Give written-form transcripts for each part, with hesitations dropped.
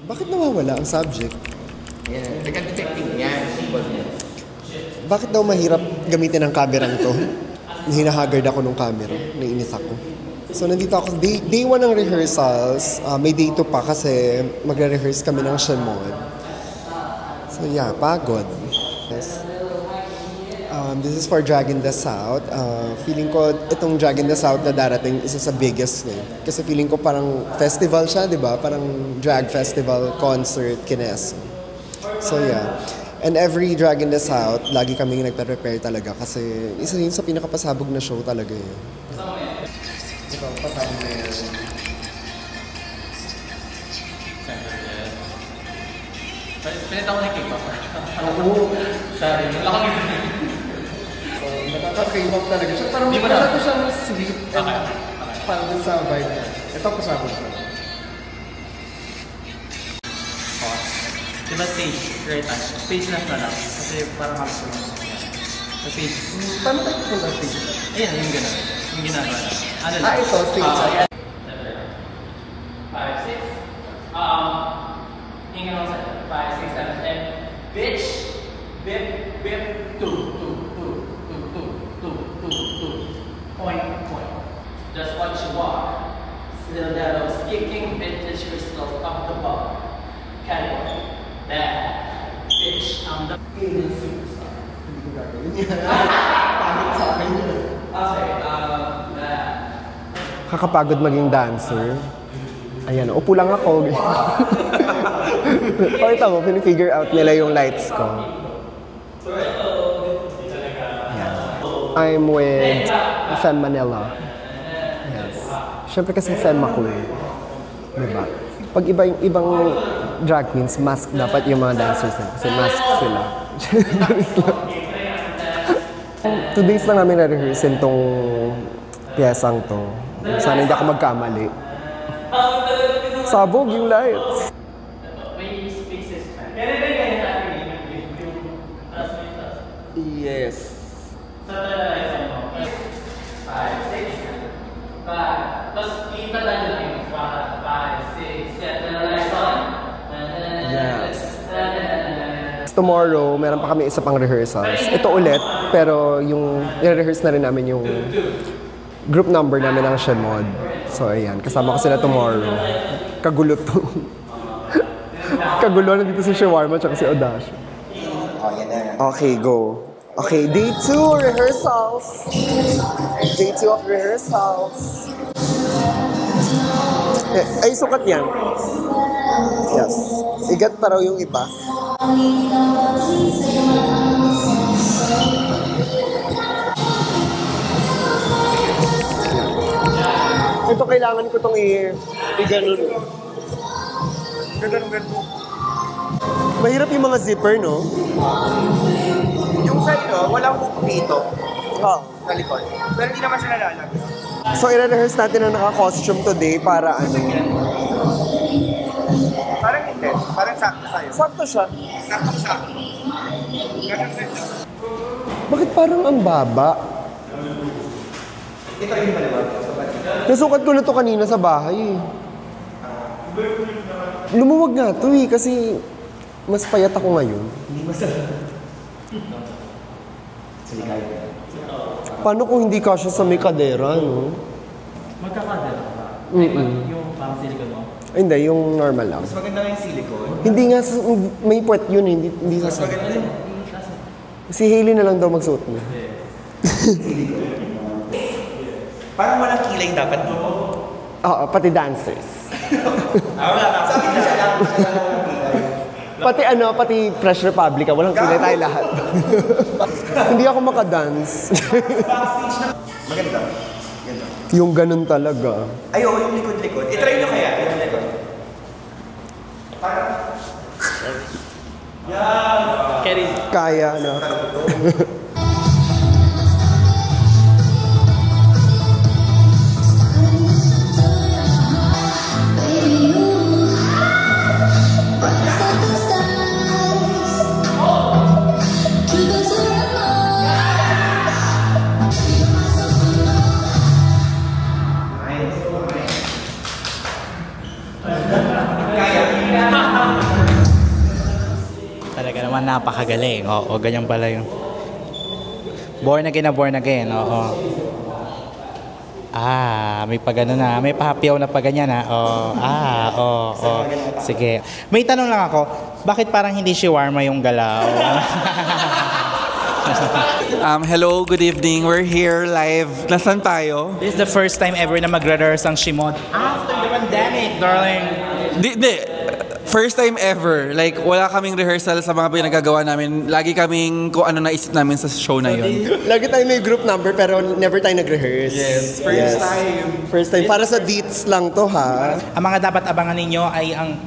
Bakit nawawala ang subject? Yeah, nag-detecting yan. Bakit daw mahirap gamitin ang kamerang to? Hinahagard ako nung camera. Nainis ako. So, nandito ako. Day 1 ng rehearsals. May day 2 pa kasi magre-rehearse kami ng Shemod. So, yeah, pagod. Yes. This is for Drag in the South. Feeling ko itong Drag in the South na darating isa sa biggest. Kasi feeling ko parang festival siya, di ba? Parang drag festival, concert, kines. So, yeah. And every Drag in the South, lagi kaming nagpe-prepare talaga kasi isa yun sa pinakapasabog na show talaga yun. Ito, pasabog na yun. Pinita ko na yung K-pop. Oo. Sorry. Lakang Nakaka-K-pop talaga siya. Parang wala ko siyang sweet and parang dun sa vibe niya. Ito, pasabog na. Diba stage? Right time. Stage na lang. Kasi parang halos ko lang. Sa stage. Paano tayo punta stage? Ayan, yung gano'n. Yung ginagawa na. Ano lang? Ito, stage. 5, 6. Hinga lang sa 5, 6, 7, 10. Bitch! Bip, bip, 2, 2, 2, 2, 2, 2, 2, 2. Point, point. Just what you are. Still that old skipping vintage crystals off the bar. Category. Bad. Bitch, I'm the alien superstar. Hindi ko gagawin yan. Pangit sa akin yun. Okay, bad. Kakapagod maging dancer. Ayan, upo lang ako. Pakita mo, pinifigure out nila yung lights ko. Ayan. I'm with Femme Manila. Yes. Siyempre kasi Femme ako eh. Diba? Pag ibang drag queens, mask dapat yung mga dancers na. Kasi mask sila. 2 days lang namin na-rehearse itong piyesang to. Sana hindi ako magkamali. Sabog yung lights. Yes. 5, 6, 5. Tapos kita lang yung 5, 6, 7, Yes. Tomorrow, meron pa kami isa pang rehearsals. Ito ulit, pero yung i-rehearse na rin namin yung group number namin ng Shemod. So, ayan. Kasama ko sila tomorrow. Kagulo to. Kagulo na dito si Shawarma at si Odash. Okay, go. Okay, day 2 rehearsals. Day 2 of rehearsals. Ay, sukat yan. Yes. Igat pa raw yung iba. Ito kailangan ko itong i-ganon. Ganon. Mahirap yung mga zipper, no? Yung sa ino, walang hook dito. Oh. Sa likod. Pero hindi naman siya nalalag. So, i-rehearse natin na naka-costume today para ano? Parang hindi. Parang sakto sa'yo. Sakto siya. Sakto. Ganun rin siya. Bakit parang ang baba? Ito yung maluwag. Nasukat ko na to kanina sa bahay eh. Lumuwag nga to eh, kasi mas payat ako ngayon. Hindi masarap. Sige, kaya. Paano kung hindi kasya sa may kadera, no? Magkakadala ka ba? Yung parang silicone mo? Ay, hindi, yung normal lang. Mas maganda nga yung silicone. Hindi nga, may puwet yun eh, hindi Mas sa... maganda yung Si Hailey na lang daw magsuot niya. silicone. Parang walang kilay dapat dito. Oo, pati dancers. Wala na. Sabi niya siya lang. Pati Fresh Republic, walang kilay tayo lahat. Hindi ako makadance. Maganda. Yung ganun talaga. Ay, oo, yung likod-likod. I-try nyo kaya, yung likod. Parang... Kerry. Kaya na. Kaya. naman napakagaling. Oo, ganyan pala yung born again na born again. Oo. May pagano na, may pahapyaw na paganyan na. Sige. May tanong lang ako, bakit parang hindi shawarma yung galaw? Hello, good evening. We're here live. Nasaan tayo? This is the first time ever na mag-rehearse ang Shimon after the pandemic, darling. Di. First time ever. Like, wala kaming rehearsal sa mga pinagagawa namin. Lagi kaming kung ano naisip namin sa show na yun. Lagi tayo may group number pero never tayo nag-rehearse. Yes, first time. First time. Para sa dates lang to, ha? Ang mga dapat abangan ninyo ay ang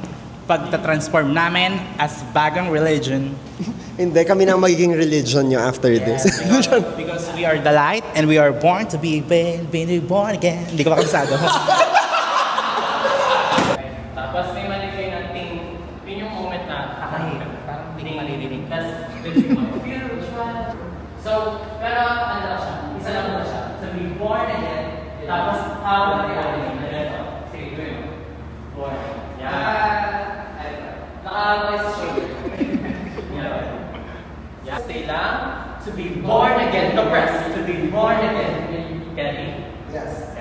pagta-transform namin as bagang religion. Hindi, kami na ang magiging religion nyo after this. Because we are the light and we are born to be born again. Hindi ko makabisado. Tapos may maligay na ting, yun yung moment na kakahirap. Parang hindi malilinig. So, pero ano lang siya, isa lang mo siya. So, be born again, tapos hawak na yung ganito. Sige, gawin mo. Born. Nakahawak sa shoulder. Stay lang. To be born again. The press. To be born again. Get it? Yes.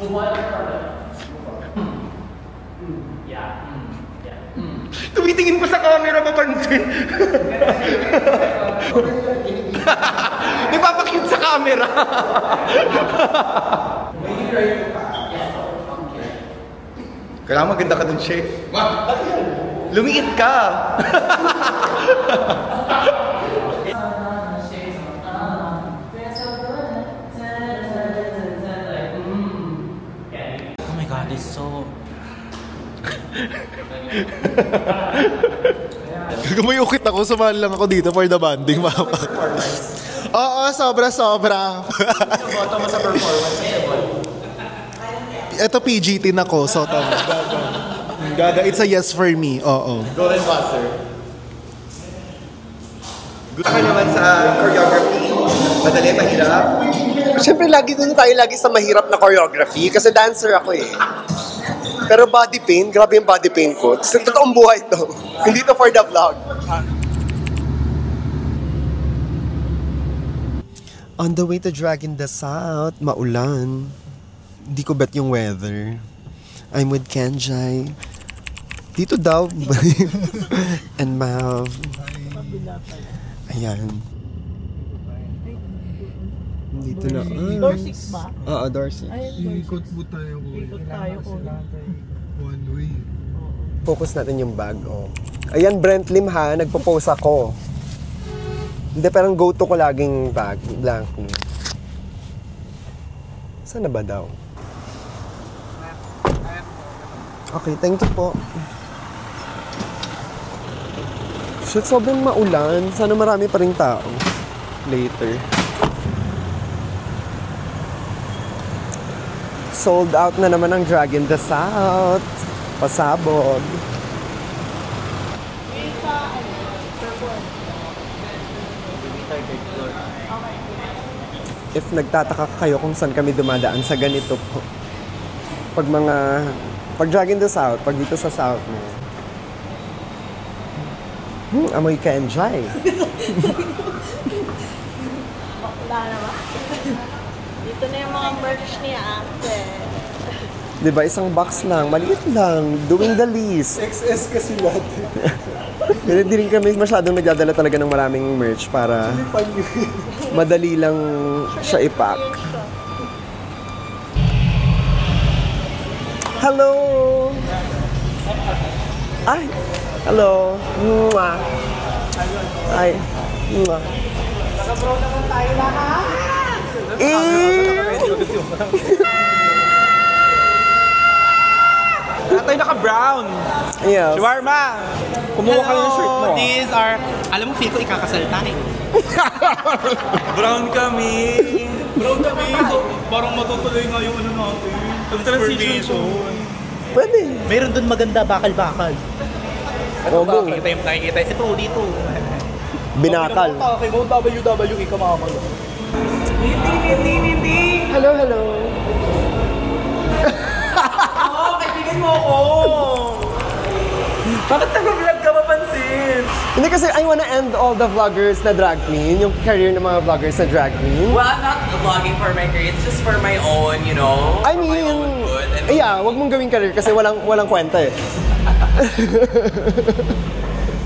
So what further? Yeah. Tumitingin ko sa camera, mapansin. Nagpapakit sa camera. Kailangan maganda ka dun, Chef. Lumiit ka. Oh my God, it's so... Gumayukit ako, sumali lang ako dito for the banding, mama. Oo, sobra-sobra. Boto mo sa performance. Ito PGT na ko, so tama. Gaga, it's a yes for me, oo. Golden Buster. Gusto ka naman sa choreography? Madali, mahirap? Siyempre, lagi sa mahirap na choreography kasi dancer ako eh. Pero body pain, grabe yung body pain ko. Sa totoong buhay to. Hindi to for the vlog. On the way to Dragon the South, maulan. Hindi ko bet yung weather. I'm with Kenjai. Dito daw. And Mav. Ayan. Dito na. Door 6 ba? Oo, door 6. Ikot po tayo. Ikot tayo ko. One way. Focus natin yung bag, oh. Ayan, Brent Lim ha, nagpo-pose ako. Hindi, parang go-to ko laging bag, blank. Saan na ba daw? Okay, thank you po. Shit, sobrang maulan. Sana marami pa rin tao. Later. Sold out na naman ang Dragon the South. Pasabog. If nagtataka kayo kung saan kami dumadaan sa ganito po. Pag Dragon the South, pag dito sa South mo. Amoy Kenjai. Wala naman. Dito na yung mga merch niya, ate. Diba, isang box lang, maliit lang, doing the least. XS kasi lahat. Pero di rin kami masyadong nagdadala talaga ng maraming merch para madali lang siya ipack. Hello! Ay! Hello! Mwah! Ay! Mwah! Naka-bro naman tayo lahat! Tatay naka-brown. Yes. Shawarma. Kumuha ka ng shirt mo. These are... Alam mo, feel ko ikakasal tayo. Brown kami. Bro, kami. So, parang matutuloy nga yung ano natin. Transformation. Pwede. Meron dun maganda, bakal-bakal. Ogo. Nakikita. Ito, dito. Binakal. Okay mo, WWE ka mga malo. Hello, hello. Oo, kaibigan mo ako. Bakit nag-vlog ka mapansin? since. Hindi kasi I wanna end all the vloggers na drag queen, yung career ng mga vloggers na drag queen. Well, I'm not vlogging for my career. It's just for my own, you know. I for my mean, own good. And yeah, wag mong gawing career kasi walang kwenta eh.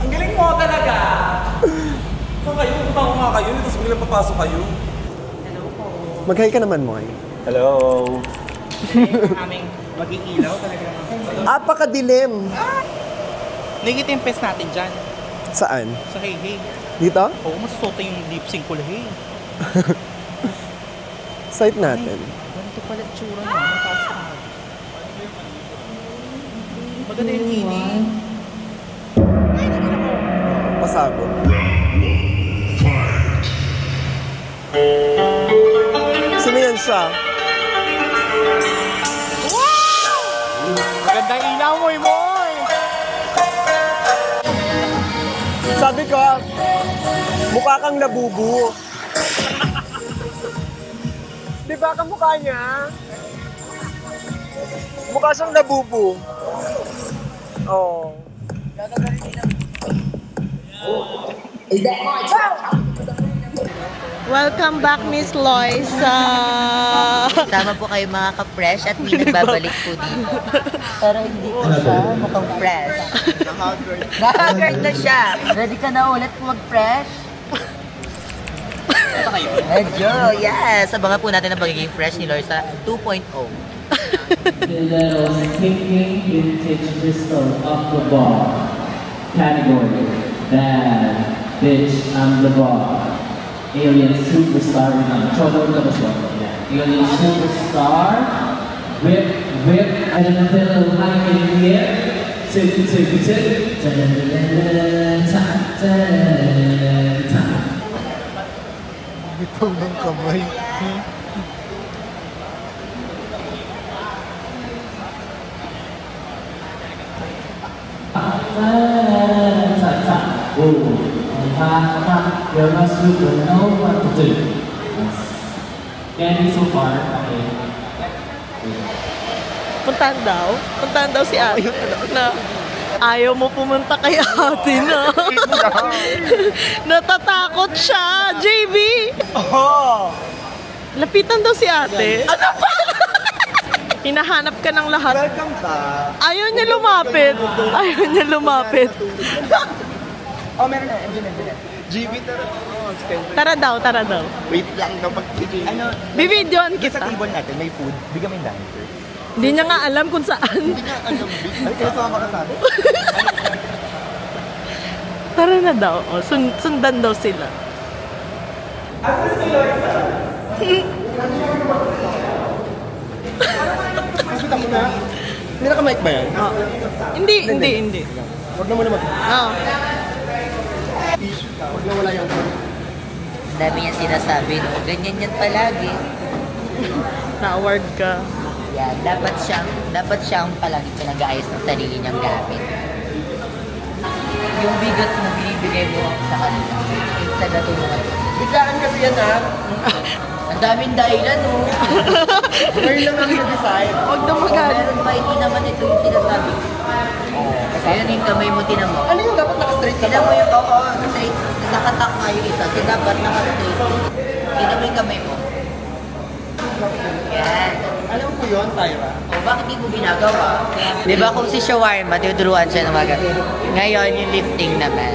ang galing mo talaga. Saan kayo? Punta ko nga kayo. Tapos biglang papasok kayo. Mag-hi ka naman mo eh. Hello. Aming mag-iilaw talaga. Apakadilim. Nakikita yung pes natin dyan. Saan? Sa Hey Hey. Dito? Oo, masusuta yung lip sync ko Hey. Site natin. Ganito pala tsura niya. Mataas. Maganda yung ini. Pasabog. Sino yan siya? Maganda ilaw mo, Moy! Sabi ko, mukha kang labubu. Di ba kamukha niya? Mukha siyang labubu. Oh. Welcome back, Miss Loisa. Tama po kayo mga ka-fresh at may nagbabalik po dito. Pero hindi po siya mukhang fresh. Na-haggard na siya. Ready ka na ulit po mag-fresh? Medyo, yes. Abangan po natin ang pagiging fresh ni Loisa 2.0. Stilettos Kinking Vintage Crystal of the Bar. Category Bad Bitch I'm the Bar. Alien Superstar Chodo ka ba siya? Alien Superstar. Whip, whip. I don't know if it'll hang in the air. Tip, tip, tip. Ta-da-da-da-da. Ta-da-da-da-da. Bitaw ng kamay. You're not super, know what to do. Getting so far, okay. Puntahan daw si ate. Na ayaw mo pumunta kay ate na. Natatakot siya, JB. Oh! Lapitan daw si ate. Ano ba? Hinahanap ka ng lahat. Welcome back. Ayaw niya lumapit. Ayaw niya lumapit. Oh, meron na. Andun na. GB, Tara daw. Wait lang kapag sige. Ano? Bibidyoan Sa kita. table natin, may food. Bigyan mo yung diner first. Hindi niya nga alam kung saan. Ay, kinasama ka sa atin. Tara na daw. O, sundan daw sila. Nakita mo na? Hindi naka-mic ba yan? Hindi. Huwag na muna Oh. Huwag na wala yung phone. Ang dami niya sinasabi, no? Ganyan yan palagi. Na-award ka. Yan, dapat siyang palagi pinag-aayos ng sarili niyang gamit. Yung bigat mo, binibigay mo sa kanila. Instead na tulungan. Biglaan kasi yan ha. Ang daming dahilan, no? Ngayon lang kami na-decide. Huwag daw Oh, magalit. meron ba hindi naman ito yung sinasabi? Ayan yung kamay mo, tinan mo. Ano yung dapat naka-straight ka? Tinan mo yung, straight. Nakatak nga yung isa. Kasi dapat naka-straight. Tinan mo yung kamay mo. Yan. Alam ko yun, Tyra. O, bakit di mo ginagawa? Di ba kung si Shawarma, tinuturuan siya ng mga ngayon yung lifting naman.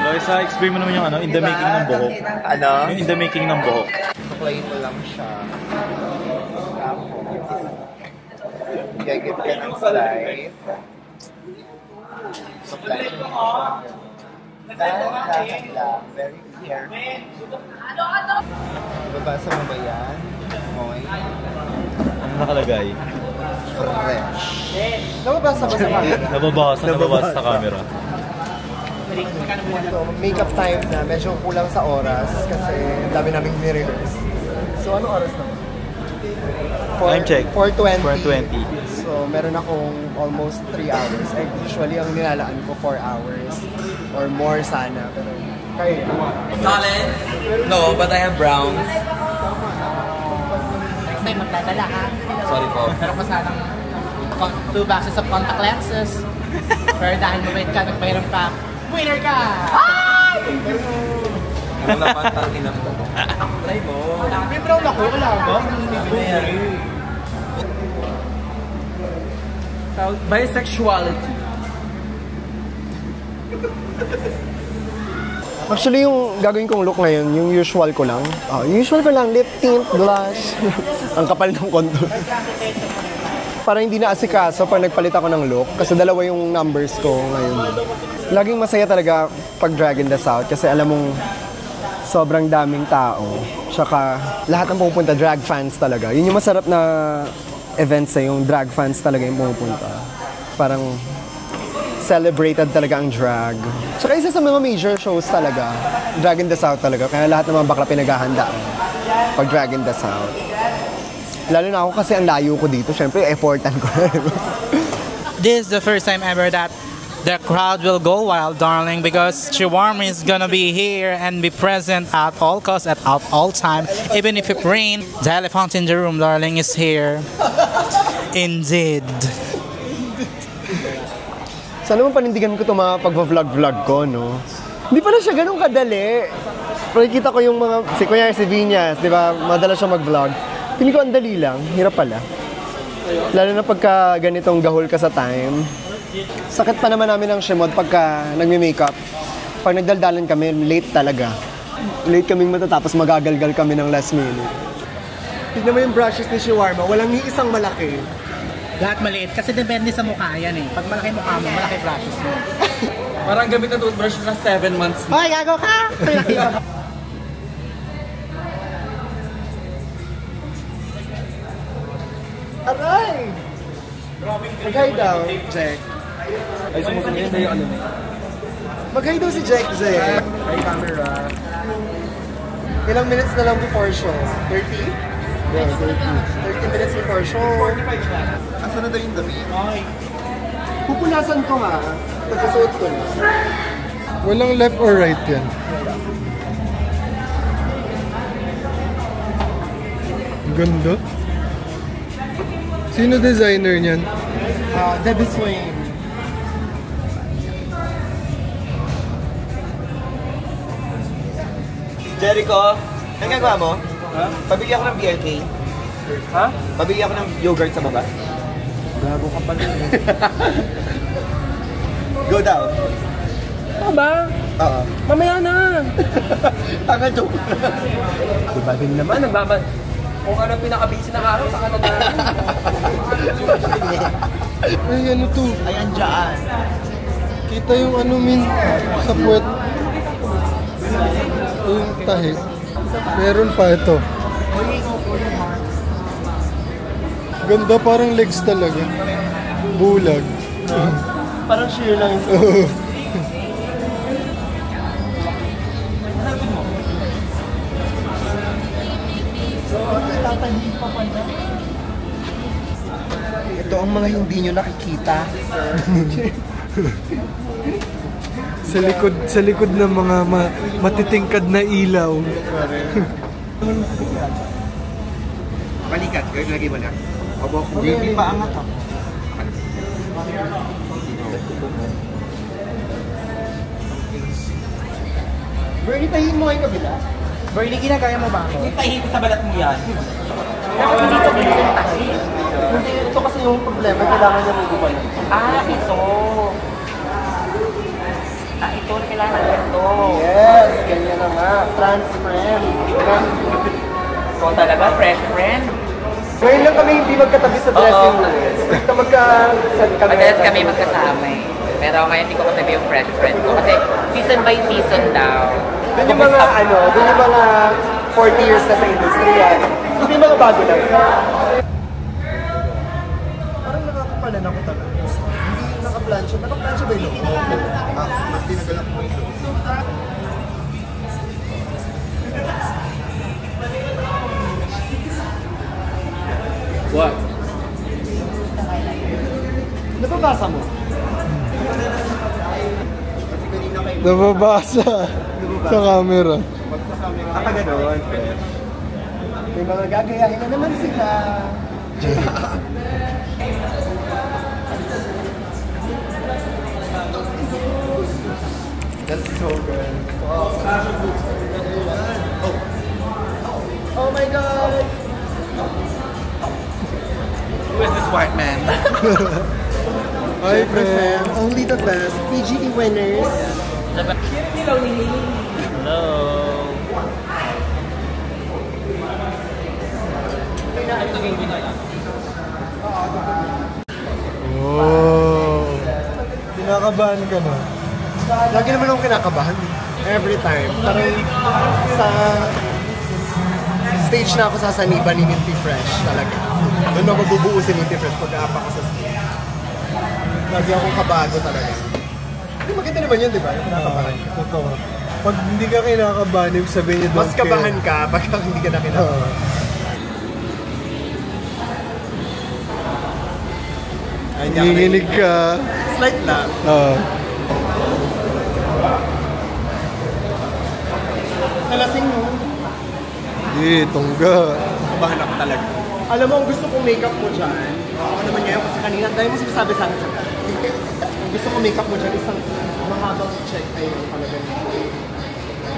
Loisa, explain mo naman yung in the making ng buhok. Ano? Yung in the making ng buhok. Suklay ko lang siya. Gagit ka ng slide. Suklay ko siya. Dahan-dahan lang. Very careful. Babasa mo ba yan? Moy? Ano nakalagay? Fresh. Nababasa ba sa camera? Nababasa sa camera. Makeup time na, medyo kulang sa oras kasi dami naming ni-rehearse. So, ano oras na? Time check. 4:20. 4:20. So, meron akong almost 3 hours. And usually, ang nilalaan ko 4 hours or more sana. Pero, kaya. Talent? No, but I have browns. Next time magdadala ka. Sorry po. Pero pa sanang 2 boxes of contact lenses. Pero dahil mabait ka, nagpahiram ka, winner ka! Ano naman, tangin ang try mo. May brown ako, wala ba? Bisexuality. Actually, yung gagawin kong look ngayon, yung usual ko lang. Usual ko lang, lip tint, blush. Ang kapal ng contour. Para hindi na asikaso pag nagpalit ako ng look. Kasi dalawa yung numbers ko ngayon. Laging masaya talaga pag Drag in the South. Kasi alam mong sobrang daming tao. Tsaka lahat ng pupunta, drag fans talaga. Yun yung masarap na events yung drag fans talaga yung pumupunta. Parang celebrated talaga ang drag. Tsaka isa sa mga major shows talaga, Drag in the South talaga. Kaya lahat ng mga bakla pinaghahandaan pag Drag in the South. Lalo na ako kasi ang layo ko dito. Siyempre, effortan ko na. This is the first time ever that the crowd will go wild, darling, because Shawarma is gonna be here and be present at all costs, at all time. Even if it rains, the elephant in the room, darling, is here. Indeed. Sana naman panindigan ko itong mga pag-vlog ko, no? Hindi pala siya ganun kadali. Nakikita ko yung mga, si Vinyas, di ba? Madala siya mag-vlog. Pili ko ang dali lang, hirap pala. Lalo na pagka ganitong gahol ka sa time. Sakit pa naman namin ng shimod pagka nagme-makeup. Pag nagdaldalan kami, late talaga. Late kaming matatapos, magagalgal kami ng last minute. Tignan mo yung brushes ni Shawarma, walang ni isang malaki. Lahat maliit kasi depende sa mukha yan eh. Pag malaki mukha mo, malaki brushes mo. Parang gamit na toothbrush na 7 months na. Hoy, gago ka! Aray! Mag-hi daw, Jack. Ay, sumusunod yun na yung ano. Mag-hi daw si Jack. Hi, camera. Ilang minutes na lang before show? 30? Yeah, 30 minutes before show. 45 Asa na daw yung dami? Pupunasan ko nga. Pagkasuot ko na. Walang left or right yan. Ganda. Sino designer niyan? Debbie Swain. Jericho, ano gagawa mo? Ha? Pabigyan ko ng BLK. Ha? Pabigyan ko ng yogurt sa baba. Gago ka pa din. Go down. Ano ba? Oo. Mamaya na. Tanga joke. Diba din naman, nagbabad. Kung ano pinaka-busy na araw, saka na Ay, ano to? Ayan dyan. Kita yung ano sa puwet. Yung tahi. Meron pa ito. Ganda, parang legs talaga. Bulag. Parang sheer lang yung Ito ang mga hindi nyo nakikita. Sa likod ng mga matitingkad na ilaw. Balikat, lagay mo na. Hindi pa angat ako. Bernie, tahiin mo yung kabila. Bernie, ginagaya mo ba ako? Hindi tahit sa balat mo yan. Bakit hindi ito bilang tahi? Hindi, ito kasi yung problema, kailangan niya magugupan. Ito. Ito, kailangan ito. Yes, ganyan na nga. Trans friend. Ito talaga, fresh friend. Ngayon lang kami hindi magkatabi sa dressing room. Basta Madalas kami magkasama eh. Pero ngayon hindi ko katabi yung fresh friend ko. Kasi season by season daw. Doon yung mga doon yung mga 40 years na sa industriya. Hindi yung mga bago lang. Parang nakakapalan ako talaga. Hindi naka-plancha. Naka-plancha ba yung loob? Mas tinagalak mo yung loob. What? Nababasa mo? Nababasa sa camera. Kapag gano'n, may mga gagayahin na naman sila. white man. Hi, friend. Only the best. PGT winners. Oh. Kinakabahan ka na. Lagi naman akong kinakabahan. Every time. Parang sa stage na ako sasaniban ni Minty Fresh talaga. Doon ako bubuo si Minty Fresh pagka-apa ko sa stage. Lagi akong kabado talaga. Hindi maganda naman yun, di ba? Kinakabahan ka. Totoo. Pag hindi ka kinakabahan, ibig sabihin niya Mas kabahan ka pagka hindi ka na kinakabahan. Nanginginig ka. Slight lang. Nalasing mo. Hindi, tongga. Kabahan ako talaga. Alam mo, ang gusto kong makeup mo dyan, ako naman ngayon kasi kanina, dahil mo sinasabi sa akin sa ang gusto kong makeup mo dyan, isang mahabang check ay yung talaga nito.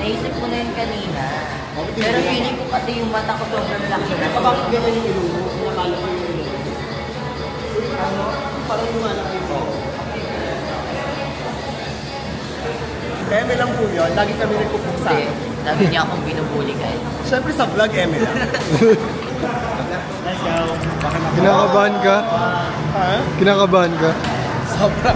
Naisip ko na yun kanina. Pero feeling ko kasi yung mata ko sobrang laki na. Bakit ganyan yung ilong mo? Nakala ko yung ilong mo. Ano? Parang lumalaki mo. Eme lang po yun. Lagi kami nagpupuksa. Hindi. Lagi niya akong binubuli guys. Siyempre sa vlog, Eme lang. Kinakabahan ka? Ha? Kinakabahan ka? Sobra.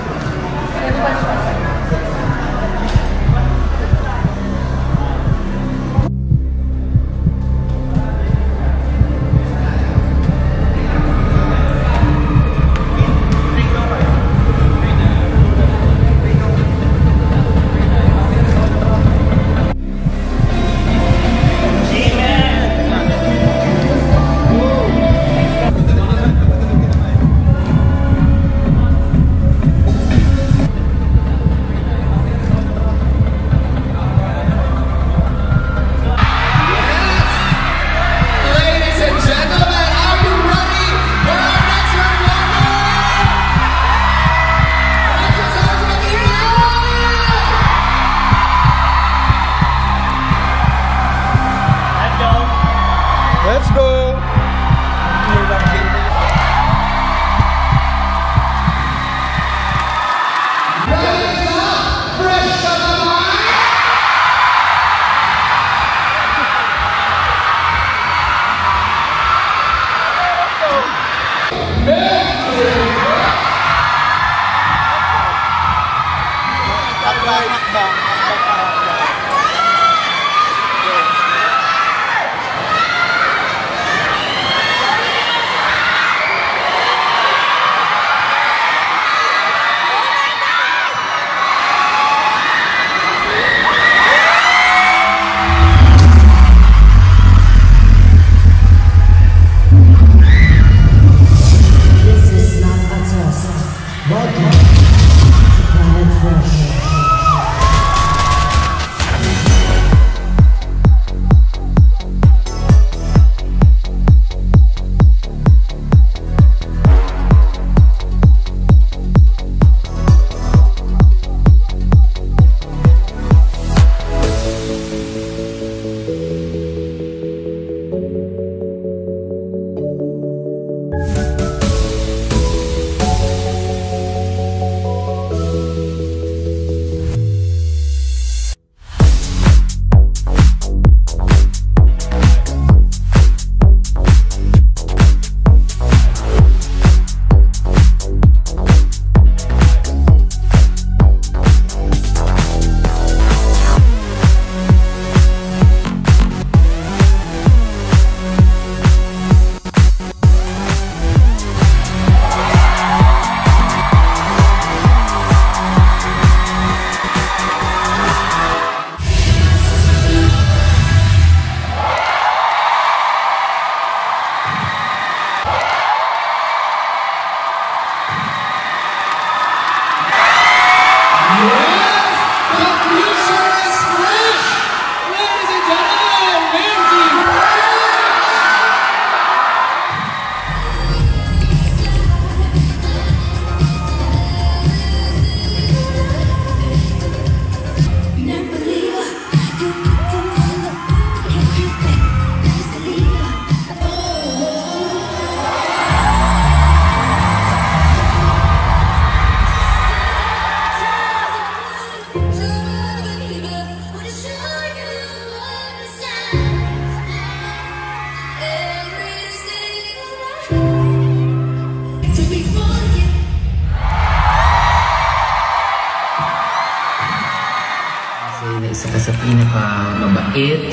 Isa ka sa pinaka-mabait,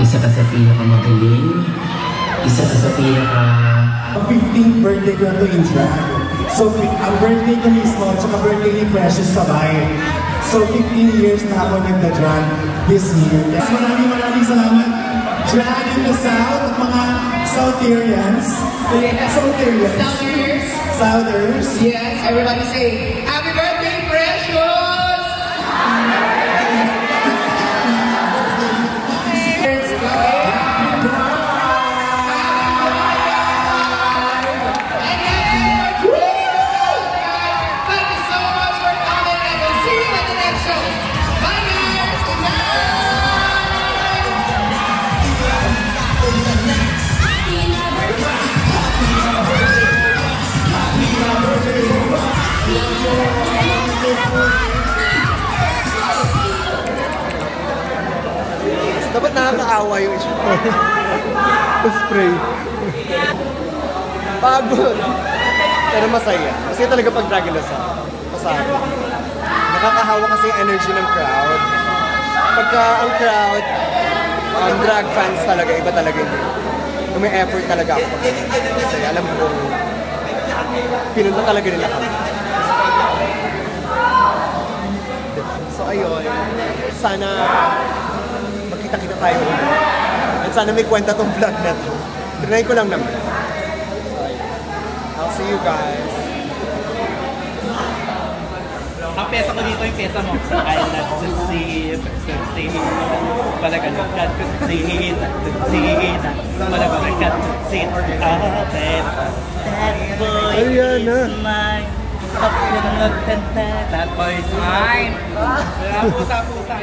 isa ka sa pinaka-magaling, isa ka sa pinaka... 15th birthday ko na to in drag. So, ang birthday ko mismo, tsaka birthday ni Precious sabay. So, 15 years na ako nagda-drag this year. Yes, maraming salamat. Drag in the South, mga Southerians. Southers. Yes, everybody say, Happy birthday, Precious! Dapat nakakaawa yung issue. Spray. Pagod. Pero masaya. Kasi talaga pag drag na masaya. Nakakahawa kasi yung energy ng crowd. Pagka ang crowd, drag fans talaga, iba talaga yun. Kung may effort talaga ako. Kasi alam ko, pinunta talaga nila kami. So ayun, sana magkita-kita tayo ulit. At sana may kwenta tong vlog na to. Trinay ko lang naman. I'll see you guys. Ang pesa ko dito yung pesa mo. I love to see it, Palaga ng cat to see it, Palaga ng cat to see it. That boy is mine. That boy is mine. Pusa-pusa.